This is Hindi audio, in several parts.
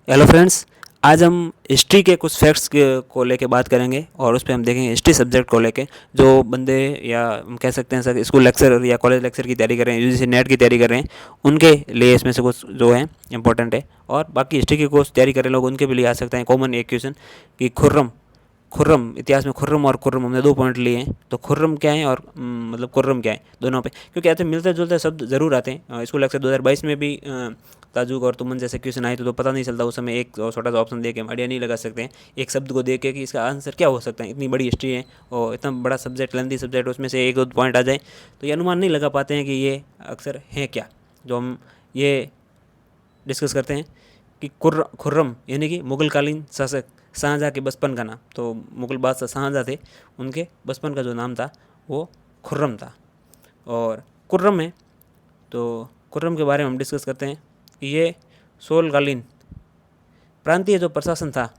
हेलो फ्रेंड्स, आज हम हिस्ट्री के कुछ फैक्ट्स को लेके बात करेंगे और उस पे हम देखेंगे हिस्ट्री सब्जेक्ट को लेके जो बंदे या हम कह सकते हैं सर स्कूल लेक्चर या कॉलेज लेक्चर की तैयारी कर रहे हैं, यूजीसी नेट की तैयारी कर रहे हैं, उनके लिए इसमें से कुछ जो है इंपॉर्टेंट है। और बाकी हिस्ट्री की कोर्स तैयारी कर रहे लोग उनके भी लिए आ सकते हैं। कॉमन एक क्वेश्चन कि खुर्रम खुर्रम इतिहास में खुर्रम और खुर्रम हमने 2 पॉइंट लिए हैं, तो खुर्रम क्या है और मतलब खुर्रम क्या है, दोनों पे क्योंकि ऐसे मिलते जुलते शब्द ज़रूर आते हैं। स्कूल लेक्चर 2022 में भी ताजुक और तुमन जैसे क्वेश्चन आए तो पता नहीं चलता उस समय। एक छोटा सा ऑप्शन दे के हम आइडिया नहीं लगा सकते हैं एक शब्द को देख के कि इसका आंसर क्या हो सकता है। इतनी बड़ी हिस्ट्री है और इतना बड़ा सब्जेक्ट, लेंथी सब्जेक्ट, उसमें से एक दो पॉइंट आ जाए तो ये अनुमान नहीं लगा पाते हैं कि ये अक्सर है क्या। जो हम ये डिस्कस करते हैं कि खुर्रम यानी कि मुगलकालीन शासक शाहजहाँ के बचपन का नाम, तो मुगल बादशाह शाहजहाँ थे, उनके बचपन का जो नाम था वो खुर्रम था। और खुर्रम है तो खुर्रम के बारे में हम डिस्कस करते हैं कि ये सोलकालीन प्रांतीय जो प्रशासन था,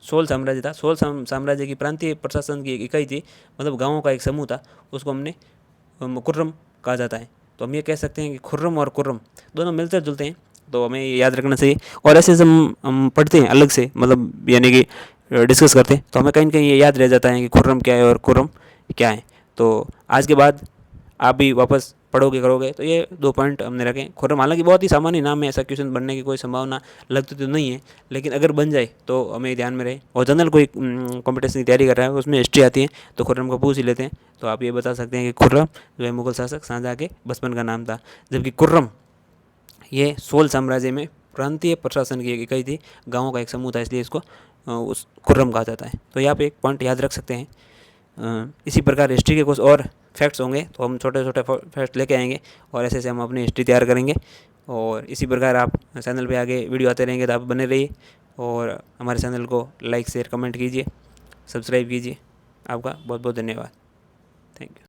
सोल साम्राज्य था, सोल साम्राज्य की प्रांतीय प्रशासन की एक इकाई थी, मतलब गाँवों का एक समूह था, उसको हमने खुर्रम कहा जाता है। तो हम ये कह सकते हैं कि खुर्रम और खुर्रम दोनों मिलते जुलते हैं, तो हमें ये याद रखना चाहिए। और ऐसे जब हम पढ़ते हैं अलग से, मतलब यानी कि डिस्कस करते हैं, तो हमें कहीं ना कहीं ये याद रह जाता है कि खुर्रम क्या है और खुर्रम क्या है। तो आज के बाद आप भी वापस पढ़ोगे करोगे तो ये 2 पॉइंट हमने रखे। खुर्रम हालांकि बहुत ही सामान्य नाम है, ऐसा क्वेश्चन बनने की कोई संभावना लगती तो नहीं है, लेकिन अगर बन जाए तो हमें ध्यान में रहे। और जनरल कोई कंपटीशन की तैयारी कर रहा है उसमें हिस्ट्री आती है तो खुर्रम को पूछ ही लेते हैं, तो आप ये बता सकते हैं कि खुर्रम जो है मुगल शासक शाहजहाँ के बचपन का नाम था। जबकि खुर्रम ये सोल साम्राज्य में प्रांतीय प्रशासन की एक इकाई थी, गाँवों का एक समूह था, इसलिए इसको उस खुर्रम कहा जाता है। तो यहाँ पे एक पॉइंट याद रख सकते हैं। इसी प्रकार हिस्ट्री के कुछ और फैक्ट्स होंगे तो हम छोटे छोटे फैक्ट्स लेके आएंगे और ऐसे ऐसे हम अपनी हिस्ट्री तैयार करेंगे। और इसी प्रकार आप चैनल पे आगे वीडियो आते रहेंगे तो आप बने रहिए और हमारे चैनल को लाइक शेयर कमेंट कीजिए, सब्सक्राइब कीजिए। आपका बहुत बहुत धन्यवाद। Thank you.